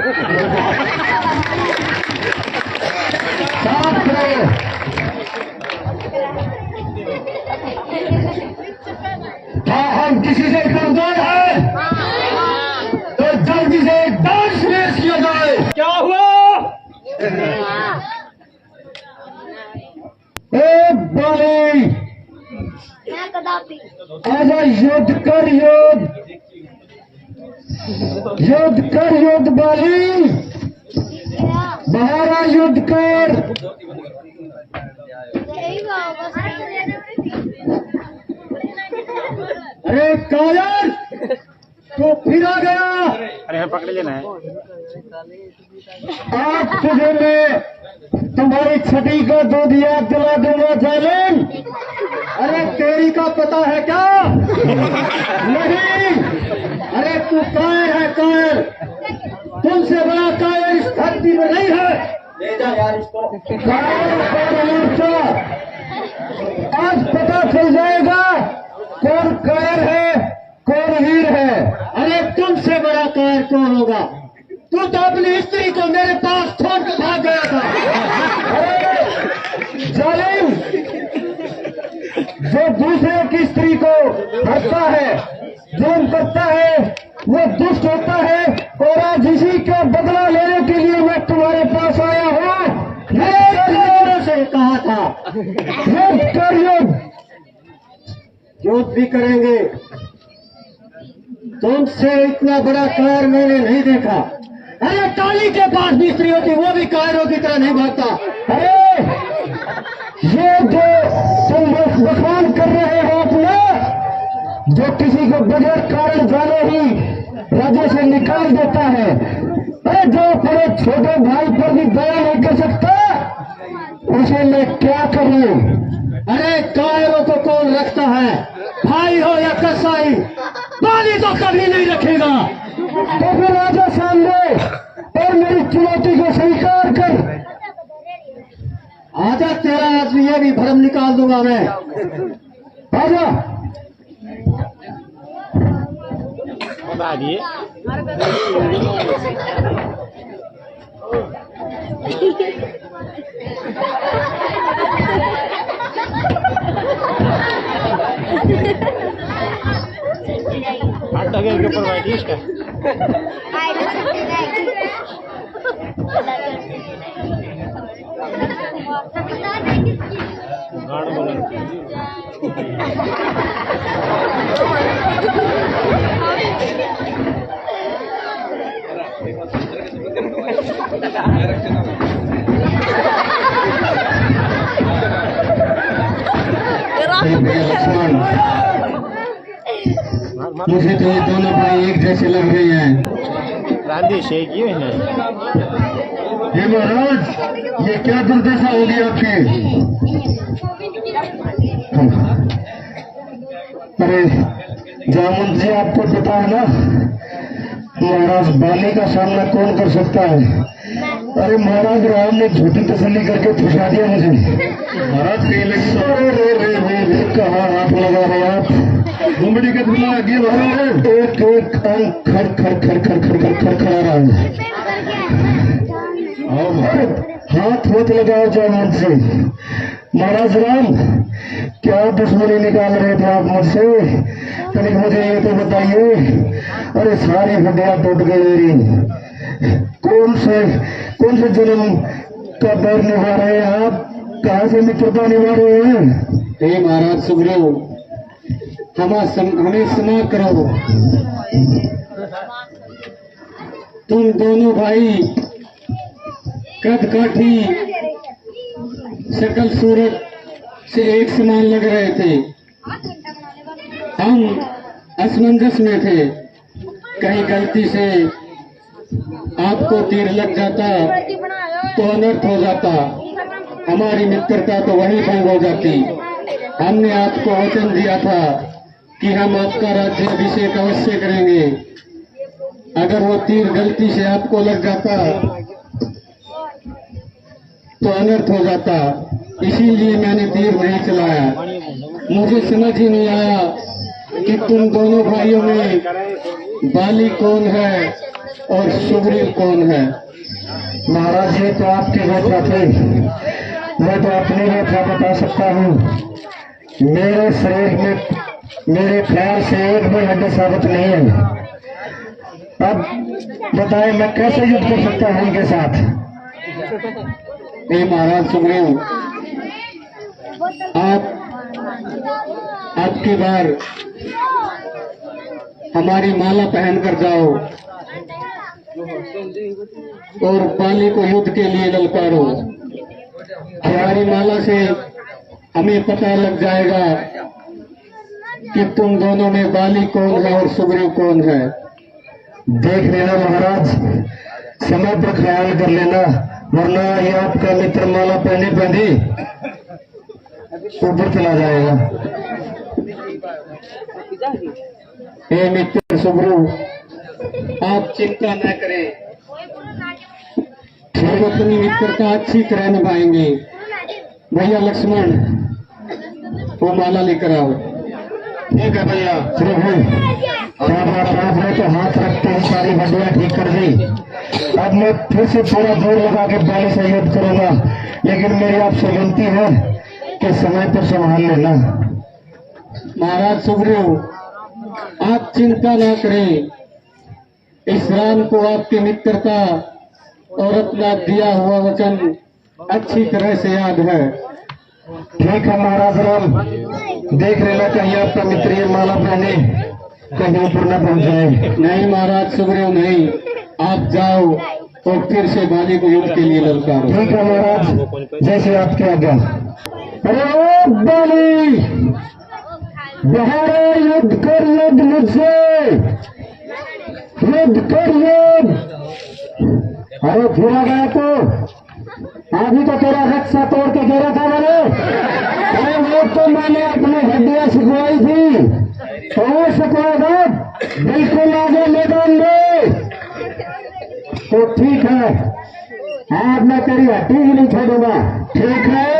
क्या हम किसी से कमजोर हैं तो जल्दी से डांस रेस किया जाए। क्या हुआ? ए बाली, आजा युद्ध कर, युद्ध कर, युद्ध बाली, बाहर आ, युद्ध कर। अरे कायर, तो फिर आ गया। अरे पकड़ लेना है। आप तुझे मैं तुम्हारी छठी का दूध याद दिला दूंगा जालिम। अरे तेरी का पता है क्या? नहीं, अरे तू कायर है, कायर। तुमसे बड़ा कायर इस धरती में नहीं है। ले जा यार इसको। कायर मोर्चा, आज पता चल जाएगा कौन कायर है, कौन वीर है। अरे तुमसे बड़ा कायर कौन होगा? तू तो अपनी स्त्री को मेरे पास छोड़ के भाग गया था। अरे जालिम, जो दूसरे की स्त्री को हरता है, जुल्म करता है, वो दुष्ट होता है। और आज इसी का बदला लेने के लिए मैं तुम्हारे पास आया हूँ। मैंने से कहा था युद्ध कर, युद्ध भी करेंगे। तुमसे इतना बड़ा कायर मैंने नहीं देखा। अरे काली के पास भी स्त्री होती, वो भी कायरों की तरह नहीं भागता। अरे ये जो तुम बखान कर रहे हो अपना, जो किसी को बगैर कारण जाने ही राज्य से निकाल देता है, अरे जो अपने छोटे भाई पर भी दया नहीं कर सकता, उसे मैं क्या करूं? अरे कायरों को कौन रखता है? भाई हो या कसाई, पानी तो कभी नहीं रखेगा। तो फिर आजा सामने और मेरी चुनौती को स्वीकार कर। आजा, तेरा आज ये भी भ्रम निकाल दूंगा मैं। आजा। बता दिए। के ऊपर बैठी इसका मुझे तो ये दोनों भाई एक जैसे लग रहे हैं। रांधी शेख ये है। ये महाराज, ये क्या दुर्दशा होगी आपकी? अरे जामुन जी, आपको पता है ना महाराज बाली का सामना कौन कर सकता है? अरे महाराज राम ने झूठी तसल्ली करके फंसा दिया मुझे। महाराज कहीं लगी तो रे कहाँ हाथ लगा रहे आप? घुमड़ी के धुला आगे महाराज एक एक अंक खर खर खर खर खर खर खर खड़ा रहा है। हाथ मत लगाओ जामुन से। महाराज राम, क्या दुश्मनी निकाल रहे थे आप मुझसे? तनिक मुझे ये तो बताइए। अरे सारी हड्डियां टूट गई मेरी। कौन से जन्म का डर निभा रहे हैं आप? कहाँ से मित्रता निभा रहे हैं? हे महाराज सुग्रीव, हमें क्षमा करो। तुम दोनों भाई कद काठी, शकल सूरत से एक समान लग रहे थे। हम असमंजस में थे। कहीं गलती से आपको तीर लग जाता तो अनर्थ हो जाता, हमारी मित्रता तो वहीं भंग हो जाती। हमने आपको वचन दिया था कि हम आपका राज्याभिषेक अवश्य करेंगे। अगर वो तीर गलती से आपको लग जाता तो अनर्थ हो जाता, इसीलिए मैंने तीर नहीं चलाया। मुझे समझ ही नहीं आया कि तुम दोनों भाइयों में बाली कौन है और सुग्रीव कौन है? महाराज ये तो आपकी व्यथा थी, मैं तो अपनी व्यथा बता सकता हूँ। मेरे शरीर में मेरे ख्याल से एक भी हड्डी साबित नहीं है। अब बताए मैं कैसे युद्ध कर सकता हूँ इनके साथ? महाराज सुग्रीव, आप की बार हमारी माला पहनकर जाओ और बाली को युद्ध के लिए ललकारो। हमारी माला से हमें पता लग जाएगा कि तुम दोनों में बाली कौन है और सुग्रीव कौन है। देख लेना महाराज, समय पर ख्याल कर लेना, वरना ये आपका मित्र माला पहने पहने ऊपर चला जाएगा। हे मित्र सुग्रीव, आप चिंता न करें, हम अपनी मित्रता अच्छी तरह निभाएंगे। भैया लक्ष्मण, वो माला लेकर आओ। ठीक है भैया। श्री तो हाथ रखते ही सारी हड्डियां ठीक कर दी। अब मैं फिर से थोड़ा जोर लगा के बाली से युद्ध करूंगा, लेकिन मेरी आपसे विनती है कि समय पर संभाल लेना। महाराज सुग्रीव, आप चिंता ना करें, इस राम को आपकी मित्रता और अपना दिया हुआ वचन अच्छी तरह से याद है। ठीक है महाराज राम, देख लेना कहीं आपका मित्र ये माला पहने कहीं ऊपर न पहुंच जाए। नहीं महाराज सुग्रीव नहीं, आप जाओ और फिर से बाली को युद्ध के लिए ललकारो। ठीक है महाराज, जैसे आपकी आज्ञा। अरे ओ बाली, बहारे युद्ध कर, युद्ध मुझसे, युद्ध कर युद्ध। अरे फिर आ गया तो अभी तो तेरा रक्षा तोड़ के गिरा था मैंने। अरे वो तो मैंने अपनी हड्डियां सिखवाई थी, तो वो सिखवाएगा बिल्कुल आगे मैदान में। तो ठीक है, आज मैं तेरी हड्डी ही नहीं छोड़ूंगा। ठीक है,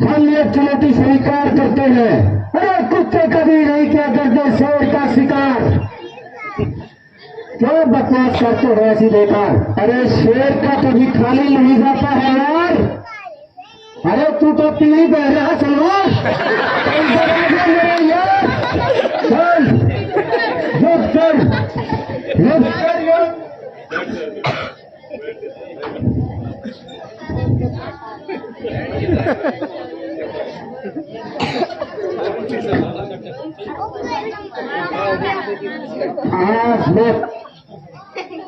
हम ये चुनौती स्वीकार करते हैं। अरे कुत्ते कभी नहीं किया करते शेर का शिकार। क्यों बकवास करते हो ऐसी बेकार? अरे शेर का कभी खाली नहीं जाता है यार। अरे तू तो पीढ़ी बह रहा सलवार यार। चल युद्ध कर, युद्ध कर युद्ध।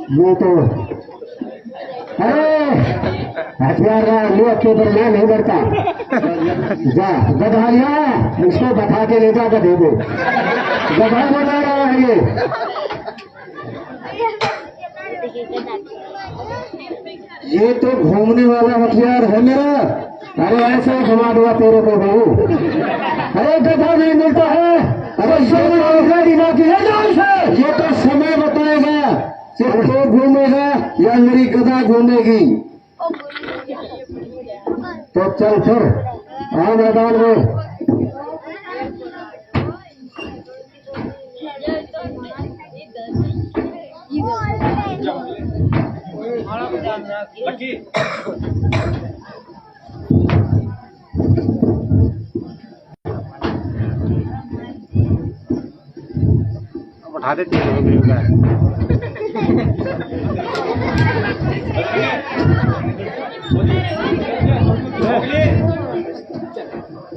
ये तो अरे हथियार लिया केवल मैं नहीं डरता। जा गधा लिया, इसको बैठा के ले जा गधे को। गधा बना रहा है ये तो घूमने वाला हथियार है मेरा। अरे ऐसे ही घुमा दूंगा तेरे को बहू। अरे गधा नहीं मिलता है। अरे ये तो समय बताएगा सिर्फ तो घूमेगा या मेरी गधा घूमेगी। तो चल फिर आओ मैदान में। उठा देती है।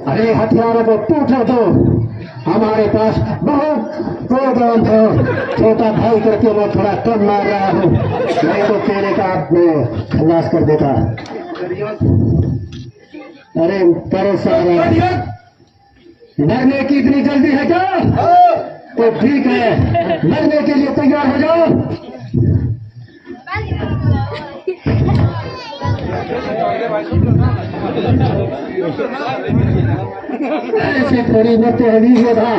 अरे हथियारों को टूटने दो, हमारे पास बहुत प्रोग्राम है। छोटा भाई करके मैं थोड़ा कम मार रहा हूँ, नहीं तो तेरे का मैं खलास कर देता। अरे परेशान मरने की इतनी जल्दी है क्या? तो ठीक है, मरने के लिए तैयार हो जाओ। ऐसे थोड़ी मरते हैं वीर योद्धा,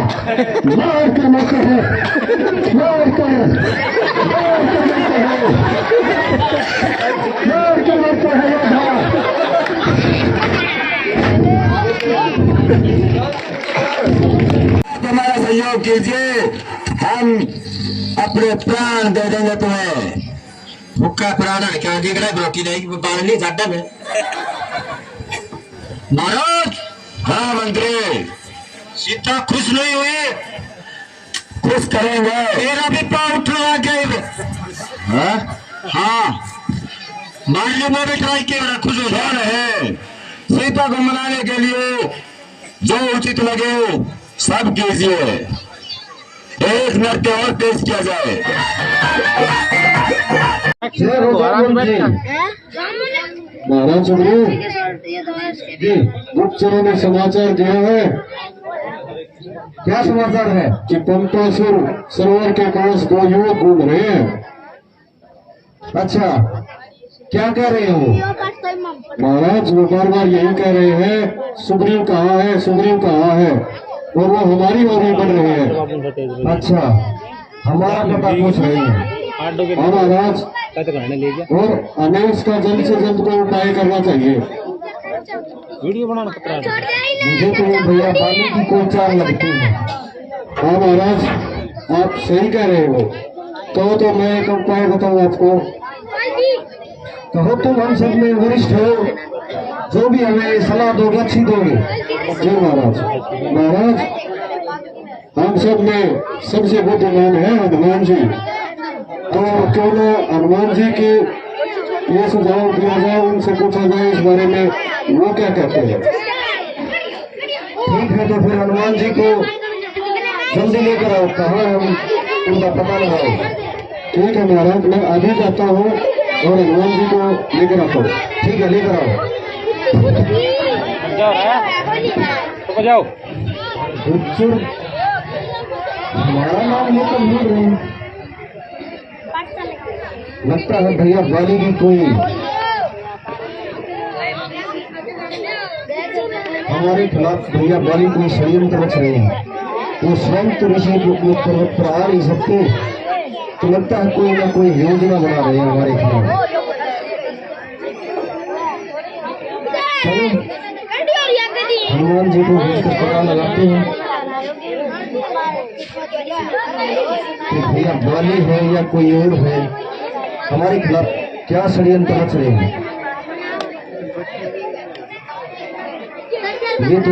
मार कर मरते हैं, मार कर मरते हैं, मार कर मरते हैं योद्धा। हमारा सहयोग कीजिए, हम अपने अपने प्राण दे देंगे तुम्हें। भूखा प्राण है क्या दिख रहा है, रोटी नहीं बाल नहीं जाता में। महाराज। हाँ मंत्री, सीता खुश नहीं हुई? खुश करेंगे। तेरा भी पाँव उठवा गए। हाँ माल्य में भी ट्राई किया, खुश हो जा रहे। सीता को मनाने के लिए जो उचित लगे सब कीजिए। एक नृत्य और पेश किया जाए। महाराज सुग्रीव जी, गुप्तचरों ने समाचार दिया है। क्या समाचार है? कि पंपासुर सरोवर के पास दो युवक घूम रहे हैं। अच्छा, क्या कह रहे हो? महाराज वो बार बार यही कह रहे हैं, सुग्रीव कहाँ है, सुग्रीव कहाँ है, और वो हमारी ओर ही बढ़ रहे हैं। अच्छा, हमारा पता पूछ रहे हैं। हाँ महाराज, और हमें इसका जल्द से जल्द कोई उपाय करना चाहिए। वीडियो बनाना खतरा है। मुझे तो भैया पानी की कोई चाल लगती है। हाँ महाराज, आप सही कह रहे हो। कहो तो मैं एक उपाय बताऊँ आपको। कहो तुम हम सब में वरिष्ठ हो, जो भी हमें सलाह दोगे अच्छी दोगे। जी महाराज। महाराज, हम सब में सबसे बुद्धिमान है हनुमान जी, तो क्यों न हनुमान जी के ये सुझाव दिया जाए, उनसे पूछा जाए इस बारे में वो क्या कहते हैं। ठीक है, तो फिर हनुमान जी को जल्दी लेकर आओ। कहाँ हम उनका पता लगाओ। ठीक है महाराज, मैं अभी जाता हूँ और हनुमान जी को लेकर आता हूँ। ठीक है, लेकर आओ। तो जाओ। हमारा नाम ये तो भूल रहे हैं। लगता है भैया वाली की कोई हमारे खिलाफ भैया वाली कोई षड्यंत्र रच रहे हैं। वो स्वयं तो ऋषि के ऊपर प्रहार नहीं सकते, तो लगता है कोई ना कोई योजना बना रहे हैं हमारे खिलाफ। चलो हनुमान जी को भेजकर पता लगाते हैं कि भैया वाली है या कोई और है, हमारे खिलाफ क्या षड्यंत्र रच रहे हैं। ये तो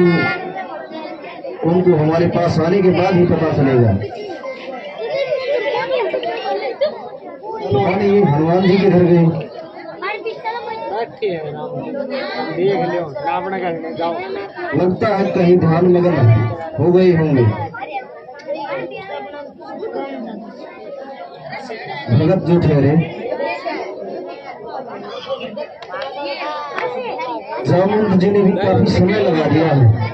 उनको हमारे पास आने के बाद ही पता चलेगा। पता नहीं ये हनुमान जी किधर गए। लगता है कहीं ध्यान मगन हो गए होंगे। भगत जो ठहरे, जामुन जी ने भी काफी समय लगा दिया है।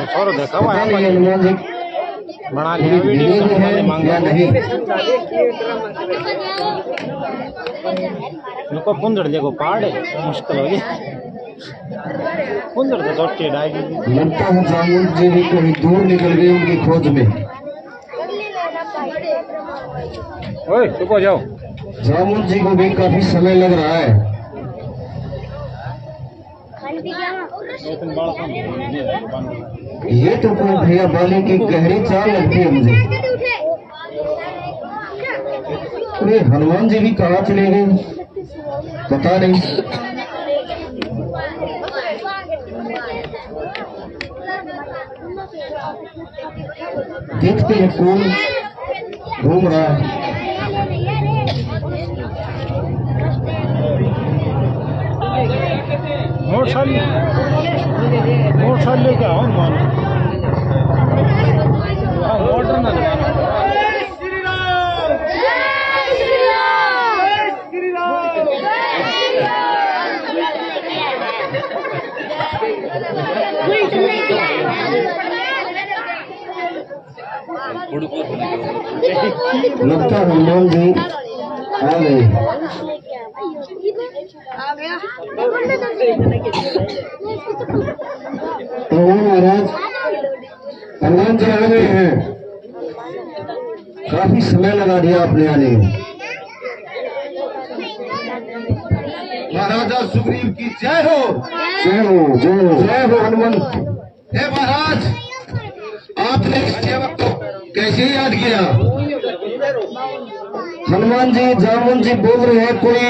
पता नहीं हनुमान जी बना लिया वीडियो है या नहीं। इनको पुंदड़ देखो पहाड़ है, मुश्किल हो गई। पुंदड़ तो छोटी डाली। लगता है जामुन जी भी कहीं दूर निकल गए उनकी खोज में। ओए चुप जाओ। जामुन जी को भी काफी समय लग रहा है। ये तो कोई भैया बाली की गहरी चाल लगती है मुझे। अरे हनुमान जी भी कहाँ चले गए, पता नहीं। देखते हैं कौन घूम रहा है। मोटरसाइकिल क्या हो मानो मोटर ना लगता है हनुमान जी आ गए। तो महाराज हनुमान जी आ गए हैं। काफी समय लगा दिया आपने आने में। महाराजा सुग्रीव की जय हो। जय हो जय हो। जय हो हनुमान। हे महाराज, आपने इस सेवक को कैसे याद किया? हनुमान जी जामुन जी बोल रहे हैं कोई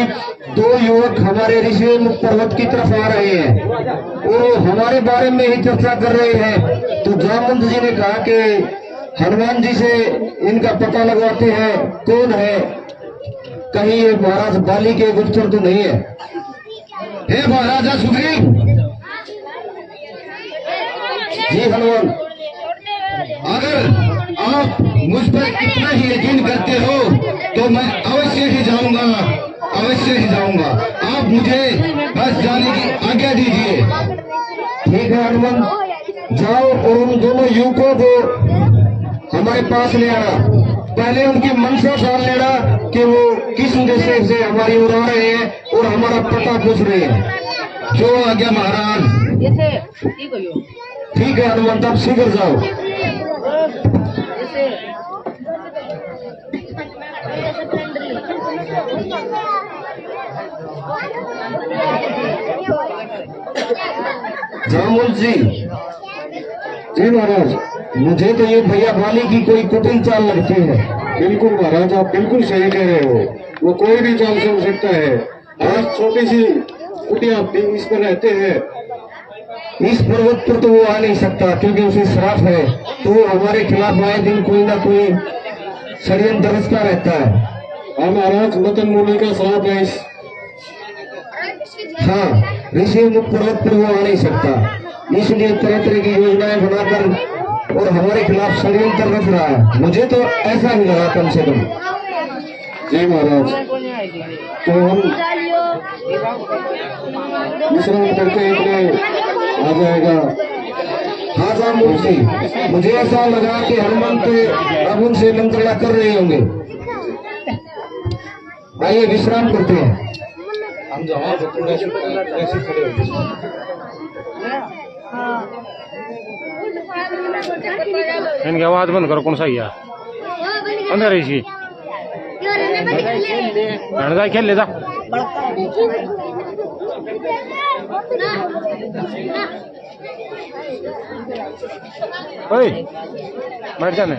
दो युवक हमारे ऋषि मुख पर्वत की तरफ आ रहे हैं और हमारे बारे में ही चर्चा कर रहे हैं। तो जामुन जी ने कहा कि हनुमान जी से इनका पता लगवाते हैं कौन है, कहीं ये महाराज बाली के गुप्तचर तो नहीं है। हे महाराजा सुग्रीव जी, हनुमान, अगर आप मुझ पर इतना ही यकीन करते हो तो मैं अवश्य ही जाऊंगा, अवश्य ही जाऊंगा। आप मुझे बस जाने की आज्ञा दीजिए। ठीक है हनुमान, जाओ और उन दोनों युवकों को हमारे पास ले आना। पहले उनकी मनसा जान लेना कि वो किस उद्देश्य से हमारी ओर आ रहे हैं और हमारा पता पूछ रहे हैं। जो आज्ञा महाराज। ठीक है हनुमान, तब शीघ्र जाओ। जामुन जी जी महाराज, मुझे तो ये भैया बाली की कोई कुटिल चाल लगती है। बिल्कुल महाराज, आप बिल्कुल सही कह रहे हो, वो कोई भी चाल चल सकता है। आज छोटी सी कुटिया इस पर रहते हैं, इस पर्वत पर तो वो आ नहीं सकता क्योंकि उसे श्राप है। तो वो हमारे खिलाफ आए दिन कोई ना कोई षड्यंत्र रचता रहता है। हाँ महाराज, मतन मुनि का श्राप है इस। हाँ, ऋषि मुख पर्वत पर वो आ नहीं सकता, इसलिए तरह तरह की योजनाएं बनाकर और हमारे खिलाफ षड्यंत्र रच रहा है। मुझे तो ऐसा ही लगा कम से कम। जी महाराज, तो हम विश्राम करते इतने आ जाएगा। हाँ जामुन जी, मुझे ऐसा लगा कि हनुमंत अब उनसे मंत्रणा कर रहे होंगे। आइए विश्राम करते हैं। हम जहाँ ऐसे खड़े इनकी आवाज बंद करो। कौन सा है अंदर इसी खेल ले जा। ओए बैठ जाने।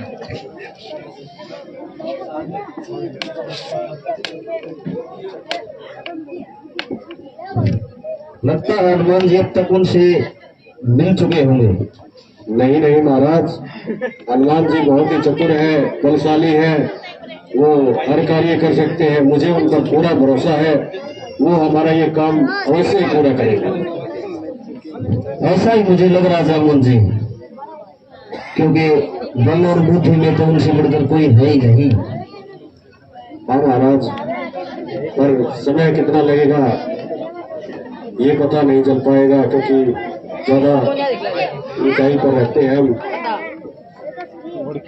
लगता है हनुमान जी अब तक उनसे मिल चुके होंगे। नहीं नहीं महाराज, हनुमान जी बहुत ही चतुर है, बलशाली है, वो हर कार्य कर सकते हैं। मुझे उन पर पूरा भरोसा है, वो हमारा ये काम अवश्य ही पूरा करेगा। ऐसा ही मुझे लग रहा जामुन जी, क्योंकि बल और बुद्धि में तो उनसे बढ़कर कोई है ही नहीं। हाँ महाराज, पर समय कितना लगेगा ये पता नहीं चल पाएगा, क्योंकि ज्यादा ऊंचाई पर रहते हैं हम।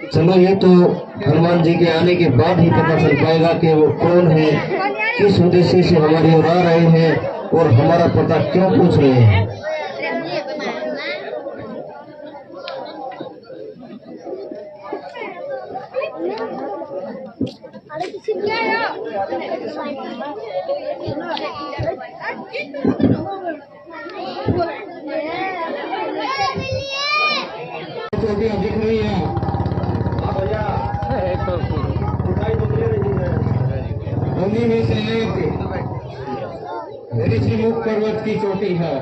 चलो, ये तो हनुमान जी के आने के बाद ही पता चल पाएगा कि वो कौन है, किस उद्देश्य से हमारी ओर आ रहे हैं और हमारा पता क्यों पूछ रहे हैं। तो अभी दिख रही है उन्हीं में से एक ऋषि मुख पर्वत की चोटी है।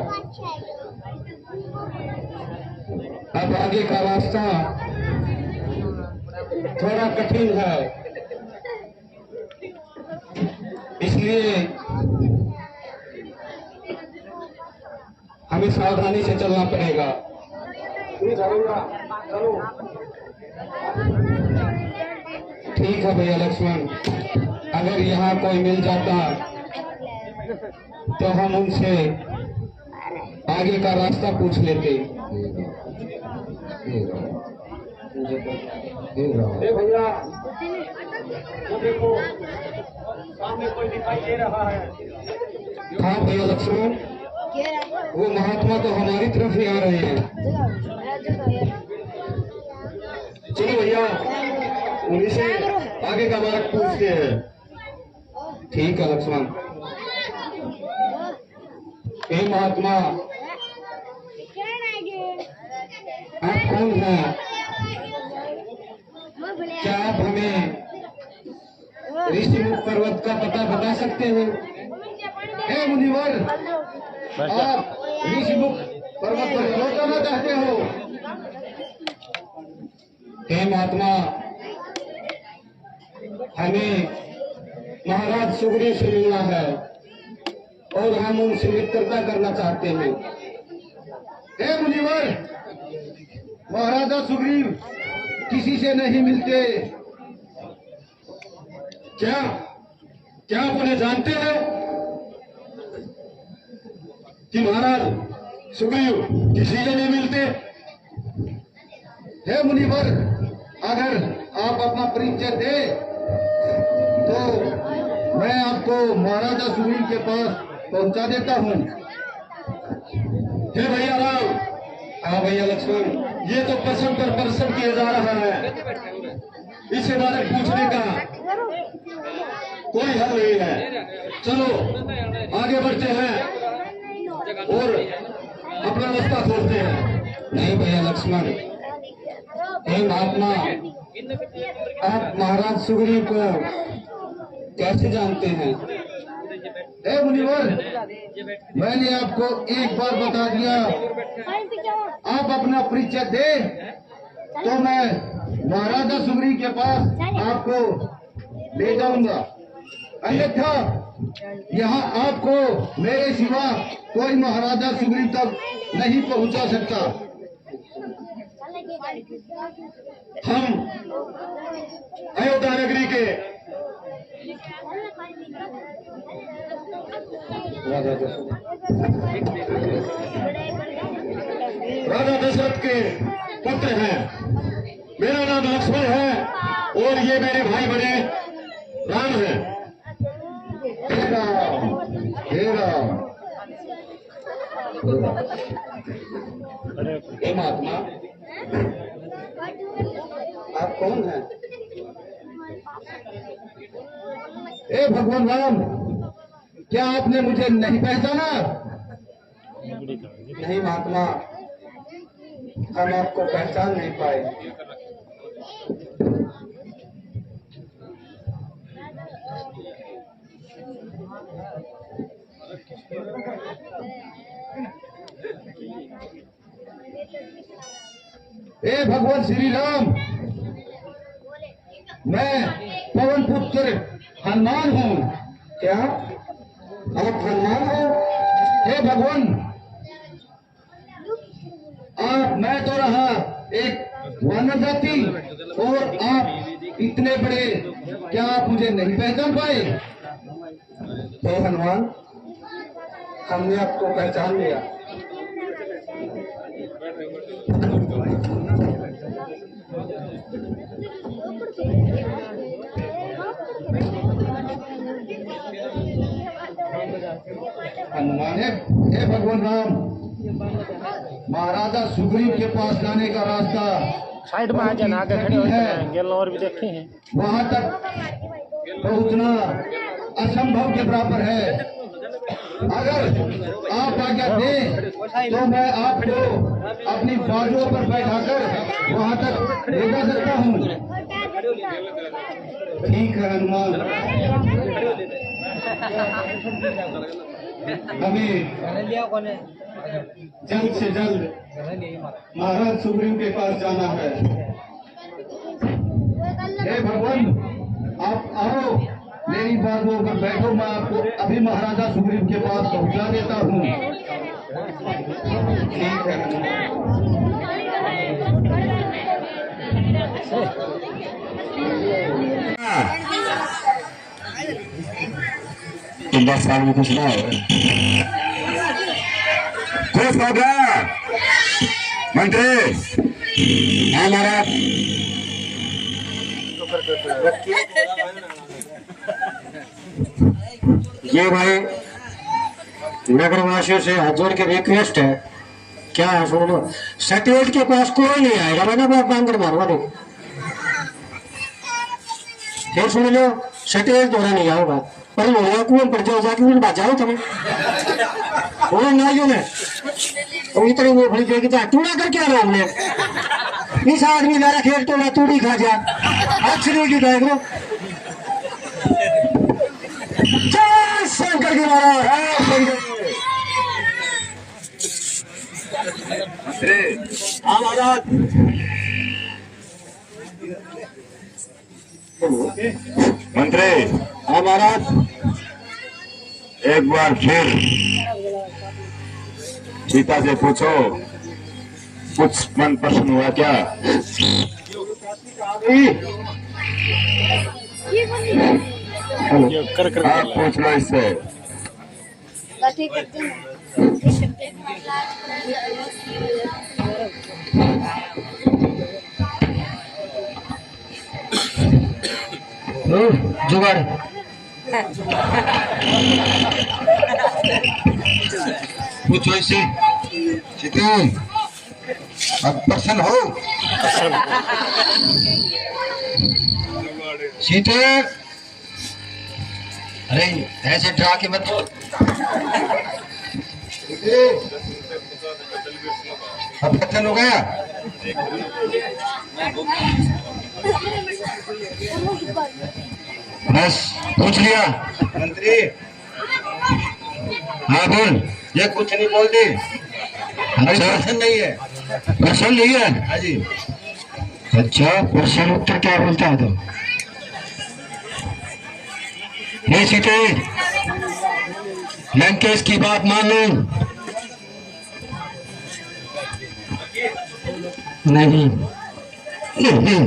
अब आगे का रास्ता थोड़ा कठिन है, इसलिए हमें सावधानी से चलना पड़ेगा। ठीक है भैया लक्ष्मण, अगर यहाँ कोई मिल जाता तो हम उनसे आगे का रास्ता पूछ लेते। भैया देखो, सामने कोई दिखाई दे रहा है। हाँ भैया लक्ष्मण, वो महात्मा तो हमारी तरफ ही आ रहे हैं। चलो भैया, उन्हीं से आगे का मार्ग पूछते हैं। ठीक है लक्ष्मण। हे महात्मा, आप कौन हैं? पर्वत का पता बता सकते हैं? हे मुनिवर, आप ऋषिमुख पर्वत पर क्यों जाना चाहते हो? हे महात्मा, हमें महाराज सुग्रीव से मिलना है और हम उनसे मित्रता करना चाहते हैं। हे मुनिवर, महाराजा सुग्रीव किसी से नहीं मिलते। क्या क्या आप उन्हें जानते हो कि महाराज सुग्रीव किसी से नहीं मिलते? हे मुनिवर, अगर आप अपना परिचय दे तो मैं आपको महाराजा सुग्रीव के पास पहुंचा देता हूं। हे भैया राम, हाँ भैया लक्ष्मण, ये तो प्रश्न पर प्रश्न किया जा रहा है, इससे डायरेक्ट पूछने का कोई हल नहीं है। चलो आगे बढ़ते हैं और अपना रास्ता खोलते हैं। नहीं भैया लक्ष्मण, हे महात्मा, आप महाराज सुग्रीव को कैसे जानते हैं? हे मुनिवर, मैंने आपको एक बार बता दिया, आप अपना परिचय दे तो मैं महाराजा सुग्रीव के पास आपको ले जाऊंगा, अन्यथा यहाँ आपको मेरे सिवा कोई महाराजा सुग्रीव तक नहीं पहुंचा सकता। हम अयोध्या नगरी के राजा दशरथ के पुत्र हैं। मेरा नाम लक्ष्मण है और ये मेरे भाई बड़े राम हैं। हे राम, हे राम, हे महात्मा, आप कौन हैं? हे भगवान राम, क्या आपने मुझे नहीं पहचाना? नहीं महात्मा, हम आपको पहचान नहीं पाए। हे भगवान श्री राम, मैं पवन पुत्र हनुमान हूँ। क्या आप हनुमान हो? हे भगवान, मैं तो रहा एक वानर जाति और आप इतने बड़े, क्या आप मुझे नहीं पहचान पाए? हे हनुमान, हमने आपको पहचान लिया। हनुमान है? हे भगवान राम, महाराजा सुग्रीव के पास जाने का रास्ता साइड में आ जाना, आगे खड़े हो जाएंगे और भी देखे हैं। वहां तक पहुंचना असंभव के बराबर है। अगर आप आज्ञा दें तो मैं आपको अपनी बाजुओं पर बैठाकर वहां तक ले जा सकता हूँ। ठीक है हनुमान, हमें जल्द से जल्द महाराज सुग्रीव के पास जाना है। हे भगवान, आप आओ, मेरी बातों पर बैठो, मैं आपको अभी महाराजा सुग्रीव के पास पहुंचा देता हूँ। ठीक है। तुम 10 साल में कुछ ना हो, खुश हो गया मंत्री हमारा। ये भाई नगरवासियों से हाथ जोड़ के रिक्वेस्ट है, क्या है सुन लो, सटेज के पास कोई नहीं आएगा, मैंने बात बांध मारवा दो। फिर सुन लो, सटेज दोहरा नहीं आओगा, पर लोग कुएं पर जाओ, जाके उन बात जाओ तुम्हें वो नाइयों ने और इतनी वो भली जाएगी टूड़ा कर क्या रहा हमने, इस आदमी द्वारा खेल टोला तूड़ी खा जा, अच्छी की गाय पकड़ के मारा। हाँ महाराज। मंत्री, हाँ महाराज। एक बार फिर सीता से पूछो, कुछ मन प्रसन्न हुआ क्या? आप पूछ लो इससे। जुगाड़ पूछो इससे। सीता, अब प्रसन्न हो? सीता, अरे ऐसे डरा के मत। अब प्रसन्न हो गया? बस पूछ लिया। मंत्री। हाँ बोल। ये कुछ नहीं बोलती। अच्छा, प्रश्न नहीं है। प्रसन्न नहीं है? हाँ जी। अच्छा, प्रश्न उत्तर क्या बोलता है तो? नहीं सीते, लंकेश की बात मान लो। नहीं नहीं,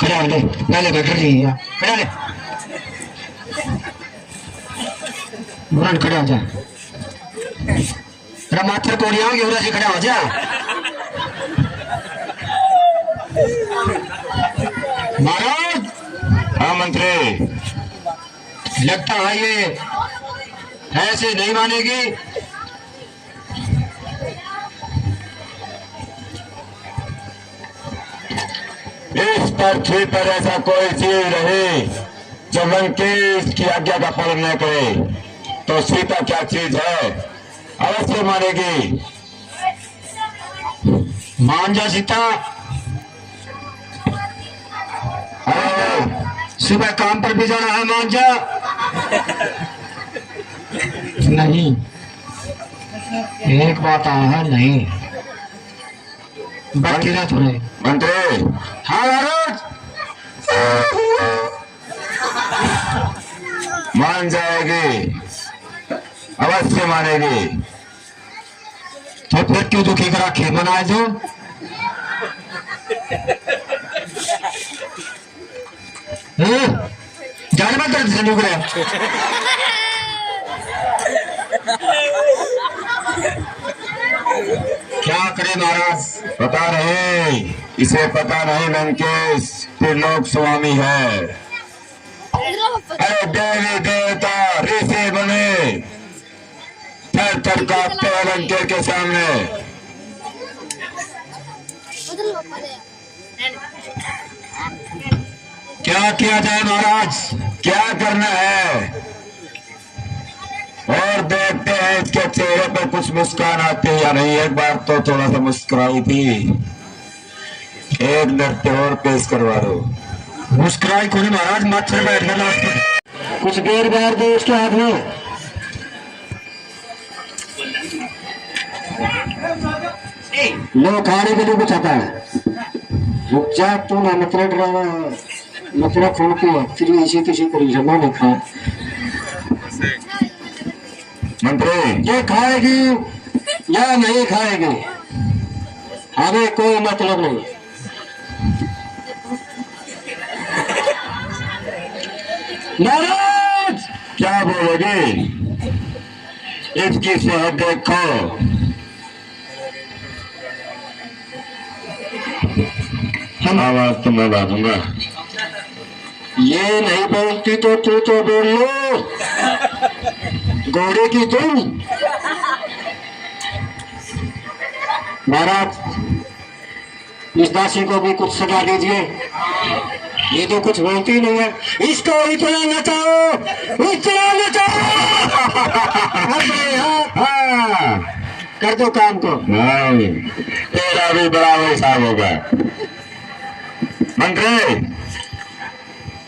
खड़ा ले, पहले बैठ रही है, खड़ा ले, बुरान खड़ा हो जा। तेरा मात्र कोड़िया होगी, उधर से खड़ा हो जा। महाराज। हाँ मंत्री। लगता है ये ऐसे नहीं मानेगी। इस पृथ्वी पर ऐसा कोई जीव रहे जो लंकेश की आज्ञा का पालन न करे, तो सीता क्या चीज है? अवश्य मानेगी। मान जा सीता। सुबह काम पर भी जाना है, मान जा। नहीं, एक बात है, नहीं बाकी ना थोड़े। मंत्री। हाँ महाराज। मान जाएगी, अवश्य मानेगी। तो फिर क्यों दुखी करा खे मनाए जो? जाने में दर्द से दुख रहा। क्या करे महाराज? पता नहीं, इसे पता नहीं लंकेश त्रिलोक स्वामी है। अरे देवी देवता ऋषि बने थर थर कांपते हैं लंकेश के सामने। क्या किया जाए महाराज? क्या करना है? और देखते हैं इसके चेहरे पर कुछ मुस्कान आती है या नहीं। एक बार तो थोड़ा सा मुस्कुराई थी। एक नृत्य और पेश करवा दो। मुस्कुराई कोई महाराज, मच्छर बैठ गया लास्ट में। कुछ देर बाहर दो उसके हाथ में। लो खाने के लिए कुछ आता है। रुक जा, तू ना मतलब ड्रामा मतलब खून की फिर इसी किसी करी जमा नहीं खा। मंत्री, ये खाएगी या नहीं खाएगी हमें कोई मतलब नहीं। महाराज क्या बोलोगे? इसकी सेहत देखो। आवाज तो मैं बांधूंगा। ये नहीं बोलती तो तू तो बोल लो, घोड़े की तुम। महाराज, इस दासी को भी कुछ सजा दीजिए। ये तो कुछ बोलती नहीं है। इसको इतना नचाओ, इतना नचाओ। हाँ, कर दो काम को। नहीं, तेरा भी बड़ा हिसाब होगा। मंत्री।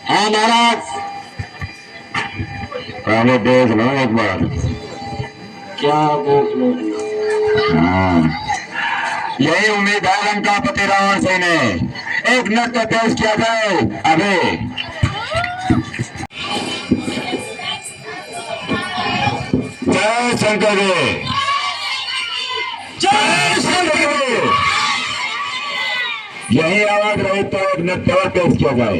हाँ महाराज। पहले देख लो एक बार। क्या देख लो। हाँ, यही उम्मीद है लंकापति रावण सिंह ने। एक नृत्य पेश किया जाए अभी। जय शंकर जी, जय शंकर जी। यही आवाज रही तो एक नृत्य और पेश किया जाए।